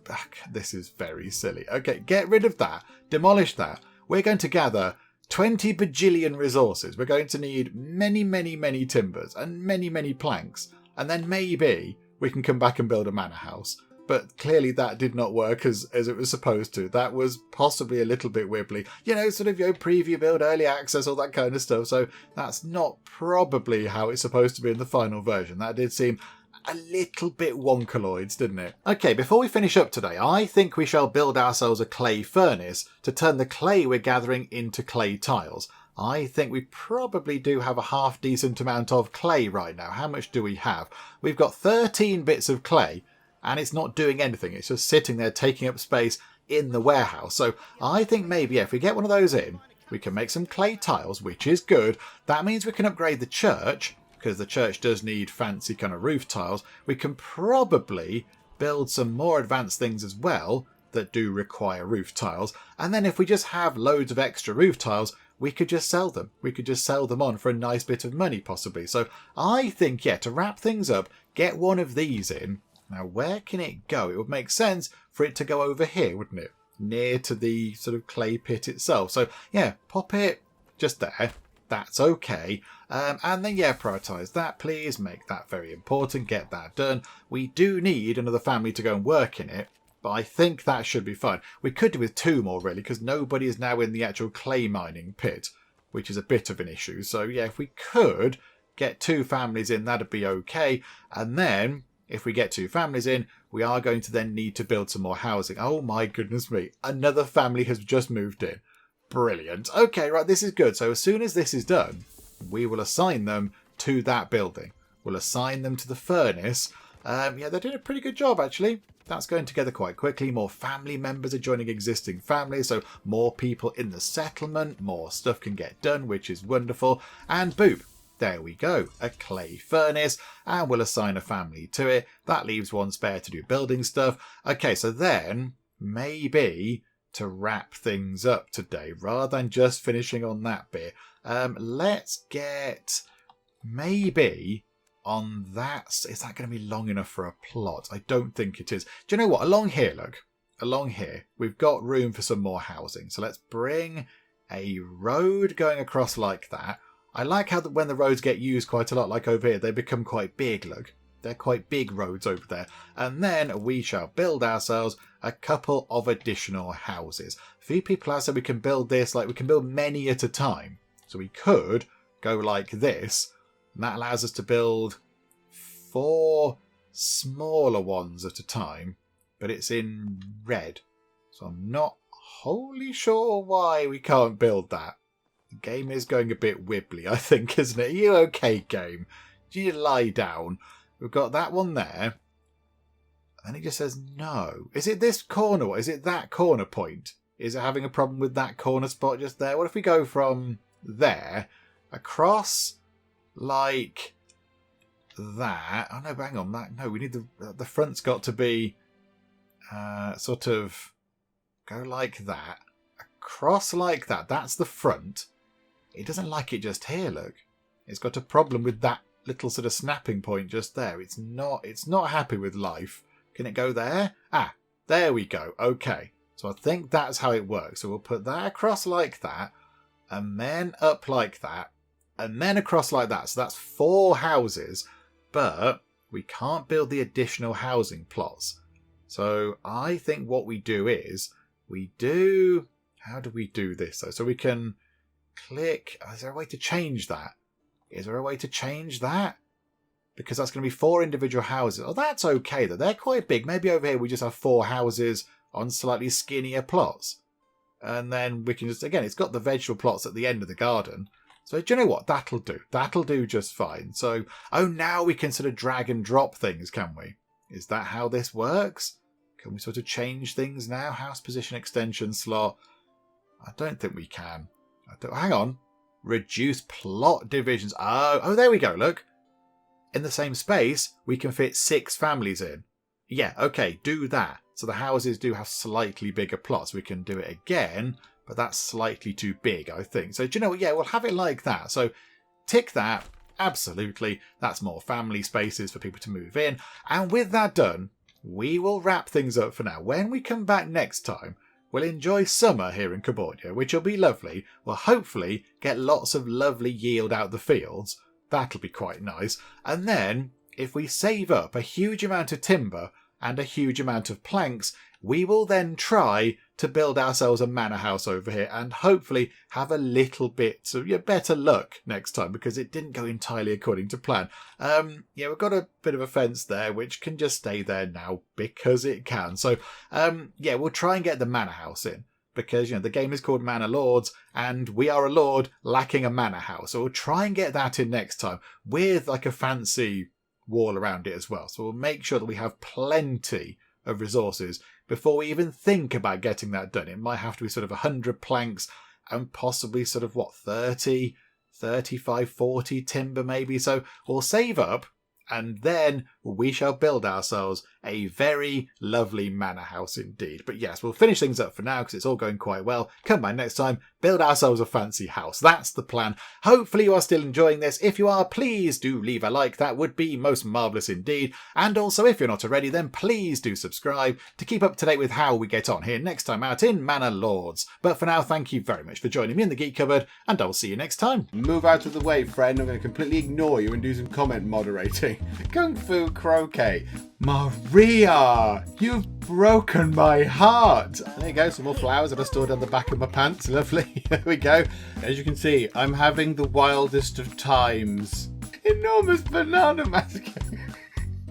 This is very silly. Okay, get rid of that. Demolish that. We're going to gather 20 bajillion resources. We're going to need many timbers and many planks. And then maybe we can come back and build a manor house. But clearly that did not work as it was supposed to. That was possibly a little bit wibbly. Preview build, early access, all that kind of stuff. So that's not probably how it's supposed to be in the final version. That did seem a little bit wonkaloids, didn't it? Okay, before we finish up today, I think we shall build ourselves a clay furnace to turn the clay we're gathering into clay tiles. I think we probably do have a half decent amount of clay right now. How much do we have? We've got 13 bits of clay. And it's not doing anything. It's just sitting there taking up space in the warehouse. So I think maybe if we get one of those in, we can make some clay tiles, which is good. That means we can upgrade the church, because the church does need fancy kind of roof tiles. We can probably build some more advanced things as well that do require roof tiles. And then if we just have loads of extra roof tiles, we could just sell them. We could just sell them on for a nice bit of money, possibly. So I think, to wrap things up, get one of these in. Now, where can it go? It would make sense for it to go over here, wouldn't it? Near to the sort of clay pit itself. So, pop it just there. That's okay. And then, prioritise that, please. Make that very important. Get that done. We do need another family to go and work in it. But I think that should be fine. We could do with 2 more, really, because nobody is now in the actual clay mining pit, which is a bit of an issue. So, if we could get 2 families in, that'd be okay. And then... if we get 2 families in, we are going to then need to build some more housing. Oh my goodness me. Another family has just moved in. Brilliant. Okay, right, this is good. So as soon as this is done, we will assign them to that building. We'll assign them to the furnace. They're doing a pretty good job, actually. That's going together quite quickly. More family members are joining existing families. So more people in the settlement. More stuff can get done, which is wonderful. And boom. There we go, a clay furnace, and we'll assign a family to it. That leaves 1 spare to do building stuff. Okay, so then, maybe to wrap things up today, rather than just finishing on that bit, let's get maybe on that... Is that going to be long enough for a plot? I don't think it is. Do you know what? Along here, look. Along here, we've got room for some more housing. So let's bring a road going across like that. I like how when the roads get used quite a lot, like over here, they become quite big, look. They're quite big roads over there. And then we shall build ourselves a couple of additional houses. A few people have said we can build this, like we can build many at a time. So we could go like this. And that allows us to build 4 smaller ones at a time. But it's in red. So I'm not wholly sure why we can't build that. The game is going a bit wibbly, I think, isn't it? Are you okay, game? Do you lie down? We've got that one there. And it just says no. Is it this corner? Or is it that corner point? Is it having a problem with that corner spot just there? What if we go from there across like that? Oh no, hang on. No, we need the front's got to be sort of go like that. Across like that. That's the front. It doesn't like it just here, look. It's got a problem with that little sort of snapping point just there. It's not happy with life. Can it go there? Ah, there we go. Okay. So I think that's how it works. So we'll put that across like that, and then up like that, and then across like that. So that's 4 houses, but we can't build the additional housing plots. So I think what we do is how do we do this though? So we can click. Is there a way to change that? Is there a way to change that? Because that's going to be 4 individual houses. Oh, that's okay though. They're quite big. Maybe over here we just have 4 houses on slightly skinnier plots. And then we can just, again, it's got the vegetable plots at the end of the garden. So do you know what? That'll do. That'll do just fine. So, oh, now we can sort of drag and drop things, can we? Is that how this works? Can we sort of change things now? House position extension slot. I don't think we can. Hang on. Reduce plot divisions. Oh, there we go, look. In the same space, we can fit 6 families in. Yeah, okay, do that. So the houses do have slightly bigger plots. We can do it again, but that's slightly too big, I think. So do you know what? Yeah, we'll have it like that. So tick that. Absolutely. That's more family spaces for people to move in. And with that done, we will wrap things up for now. When we come back next time, we'll enjoy summer here in Cupboardia, which will be lovely. We'll hopefully get lots of lovely yield out the fields. That'll be quite nice. And then, if we save up a huge amount of timber and a huge amount of planks, we will then try to build ourselves a manor house over here and hopefully have a little bit of better luck next time, because it didn't go entirely according to plan. We've got a bit of a fence there which can just stay there now because it can. So we'll try and get the manor house in, because the game is called Manor Lords and we are a lord lacking a manor house. So we'll try and get that in next time with like a fancy wall around it as well. So we'll make sure that we have plenty of resources before we even think about getting that done. It might have to be sort of 100 planks and possibly sort of 30, 35, 40 timber maybe. So we'll save up and then we shall build ourselves a very lovely manor house indeed. But yes, we'll finish things up for now because it's all going quite well. Come back next time, build ourselves a fancy house. That's the plan. Hopefully you are still enjoying this. If you are, please do leave a like. That would be most marvellous indeed. And also, if you're not already, then please do subscribe to keep up to date with how we get on here next time out in Manor Lords. But for now, thank you very much for joining me in the Geek Cupboard, and I'll see you next time. Move out of the way, friend. I'm going to completely ignore you and do some comment moderating. Kung Fu Croquet. Maria, you've broken my heart. There you go, some more flowers that are stored on the back of my pants. Lovely. There we go. As you can see, I'm having the wildest of times. Enormous banana massacre.